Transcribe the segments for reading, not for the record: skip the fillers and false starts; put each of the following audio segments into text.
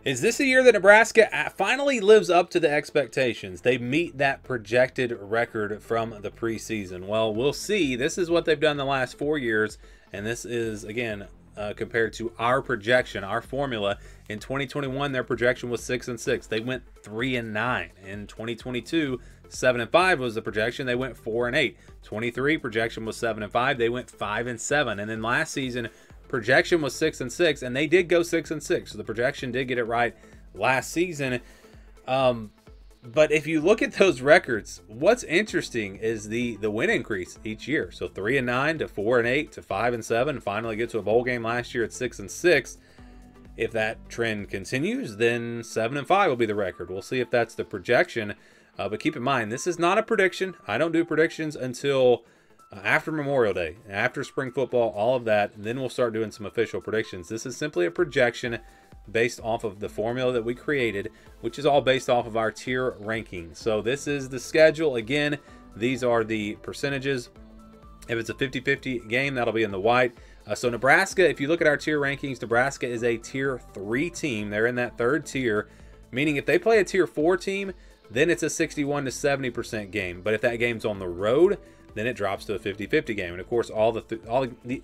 Is this a year that Nebraska finally lives up to the expectations? They meet that projected record from the preseason. Well, we'll see. This is what they've done the last 4 years, and this is, again, compared to our projection, our formula. In 2021, their projection was 6-6. They went 3-9. In 2022, 7-5 was the projection. They went 4-8. 23 projection was 7-5. They went 5-7. And then last season, projection was 6-6, and they did go 6-6. So the projection did get it right last season. But if you look at those records, what's interesting is the win increase each year. So 3-9 to 4-8 to 5-7, and finally get to a bowl game last year at 6-6. If that trend continues, then 7-5 will be the record. We'll see if that's the projection. But keep in mind, this is not a prediction. I don't do predictions until after Memorial Day, after spring football, all of that, and then we'll start doing some official predictions. This is simply a projection based off of the formula that we created, which is all based off of our tier rankings. So this is the schedule. Again, these are the percentages. If it's a 50-50 game, that'll be in the white. So Nebraska, if you look at our tier rankings, Nebraska is a tier 3 team. They're in that third tier, meaning if they play a tier 4 team, then it's a 61 to 70% game. But if that game's on the road, then it drops to a 50-50 game. And of course,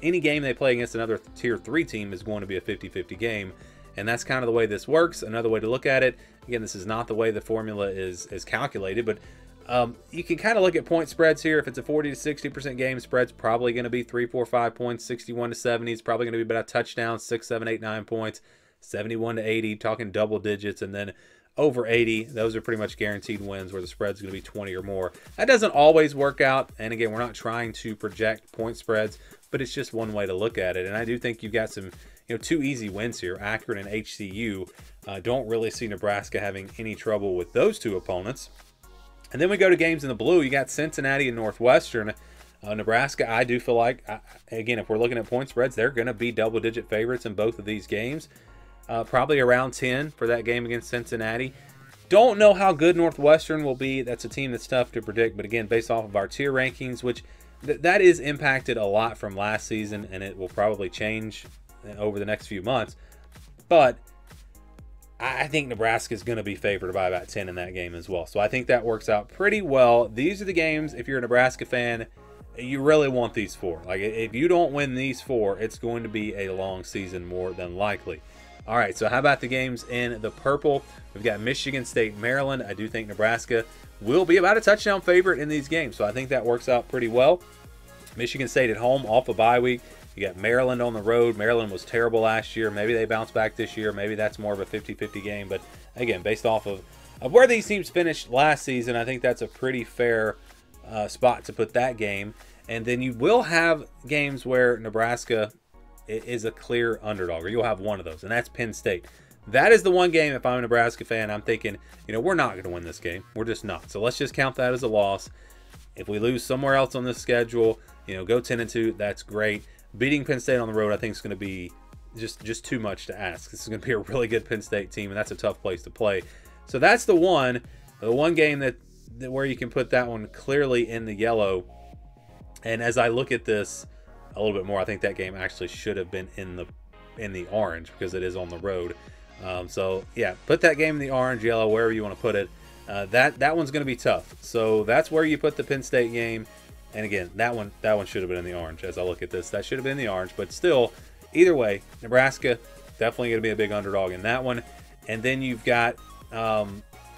any game they play against another tier 3 team is going to be a 50-50 game. And that's kind of the way this works. Another way to look at it, again, this is not the way the formula is calculated, but you can kind of look at point spreads here. If it's a 40 to 60% game, spread's probably going to be 3, 4, 5 points. 61 to 70 is probably going to be about a touchdown. 6, 7, 8, 9 points. 71 to 80, talking double digits, and then over 80, those are pretty much guaranteed wins where the spread's going to be 20 or more. That doesn't always work out, and again, we're not trying to project point spreads, but it's just one way to look at it. And I do think you've got some, two easy wins here. Akron and HCU. Don't really see Nebraska having any trouble with those two opponents. And then we go to games in the blue. You got Cincinnati and Northwestern. Nebraska, I do feel like, again, if we're looking at point spreads, they're going to be double-digit favorites in both of these games. Probably around 10 for that game against Cincinnati. Don't know how good Northwestern will be. That's a team that's tough to predict. But again, based off of our tier rankings, which that is impacted a lot from last season, and it will probably change over the next few months. But I think Nebraska is going to be favored by about 10 in that game as well. So I think that works out pretty well. These are the games, if you're a Nebraska fan, you really want these 4. Like, if you don't win these 4, it's going to be a long season more than likely. All right, so how about the games in the purple? We've got Michigan State, Maryland. I do think Nebraska will be about a touchdown favorite in these games, so I think that works out pretty well. Michigan State at home off a bye week. You got Maryland on the road. Maryland was terrible last year. Maybe they bounce back this year. Maybe that's more of a 50-50 game. But again, based off of where these teams finished last season, I think that's a pretty fair spot to put that game. And then you will have games where Nebraska is a clear underdog, or you'll have one of those, and that's Penn State. That is the one game, if I'm a Nebraska fan, I'm thinking, we're not going to win this game. We're just not. So let's just count that as a loss. If we lose somewhere else on this schedule, go 10-2, that's great. Beating Penn State on the road, I think, is going to be just too much to ask. This is going to be a really good Penn State team, and that's a tough place to play. So that's the one game that where you can put that one clearly in the yellow. And as I look at this a little bit more, I think that game actually should have been in the orange because it is on the road. So yeah, put that game in the orange, yellow, wherever you want to put it. That one's going to be tough. So that's where you put the Penn State game. And again, that one should have been in the orange. As I look at this, that should have been in the orange. But still, either way, Nebraska definitely going to be a big underdog in that one. And then you've got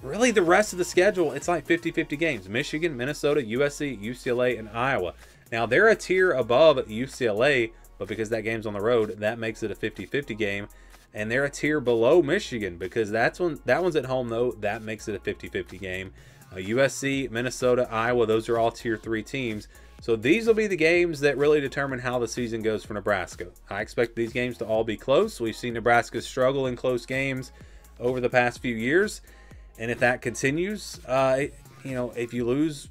really the rest of the schedule. It's like 50-50 games: Michigan, Minnesota, USC, UCLA, and Iowa. Now, they're a tier above UCLA, but because that game's on the road, that makes it a 50-50 game. And they're a tier below Michigan because that one's at home, though. That makes it a 50-50 game. USC, Minnesota, Iowa, those are all tier 3 teams. So these will be the games that really determine how the season goes for Nebraska. I expect these games to all be close. We've seen Nebraska struggle in close games over the past few years. And if that continues, if you lose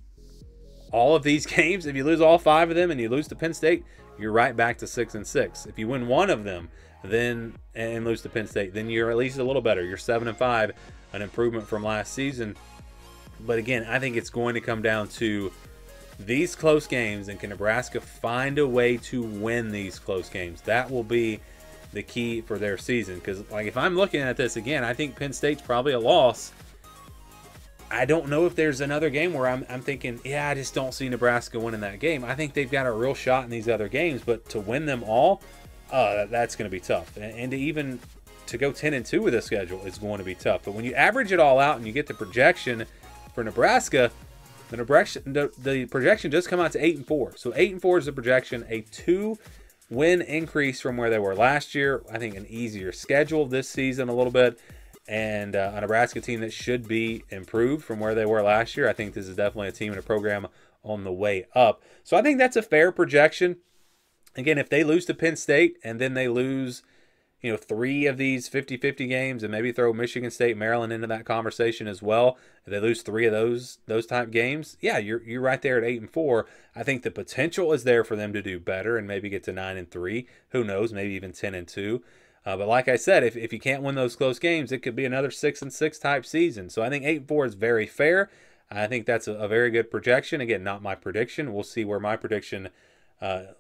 all of these games, if you lose all 5 of them and you lose to Penn State, you're right back to 6-6. If you win one of them and lose to Penn State, then you're at least a little better. You're 7-5, an improvement from last season. But again, I think it's going to come down to these close games, and can Nebraska find a way to win these close games? That will be the key for their season. Because, like, if I'm looking at this again, I think Penn State's probably a loss. I don't know if there's another game where I'm thinking, yeah, I just don't see Nebraska winning that game. I think they've got a real shot in these other games, but to win them all, that's going to be tough. And to go 10-2 with this schedule is going to be tough. But when you average it all out and you get the projection for Nebraska, the projection does come out to 8-4. So 8-4 is the projection, a 2-win increase from where they were last year. I think an easier schedule this season a little bit. And a Nebraska team that should be improved from where they were last year. I think this is definitely a team and a program on the way up. So I think that's a fair projection. Again, if they lose to Penn State and then they lose, 3 of these 50-50 games, and maybe throw Michigan State, Maryland into that conversation as well, if they lose 3 of those type games, yeah, you're right there at 8-4. I think the potential is there for them to do better and maybe get to 9-3. Who knows? Maybe even 10-2. But like I said, if you can't win those close games, it could be another 6-6 type season. So I think 8-4 is very fair. I think that's a very good projection. Again, not my prediction. We'll see where my prediction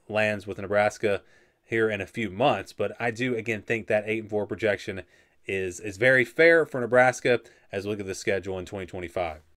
lands with Nebraska here in a few months. But I do, again, think that 8-4 projection is very fair for Nebraska as we look at the schedule in 2025.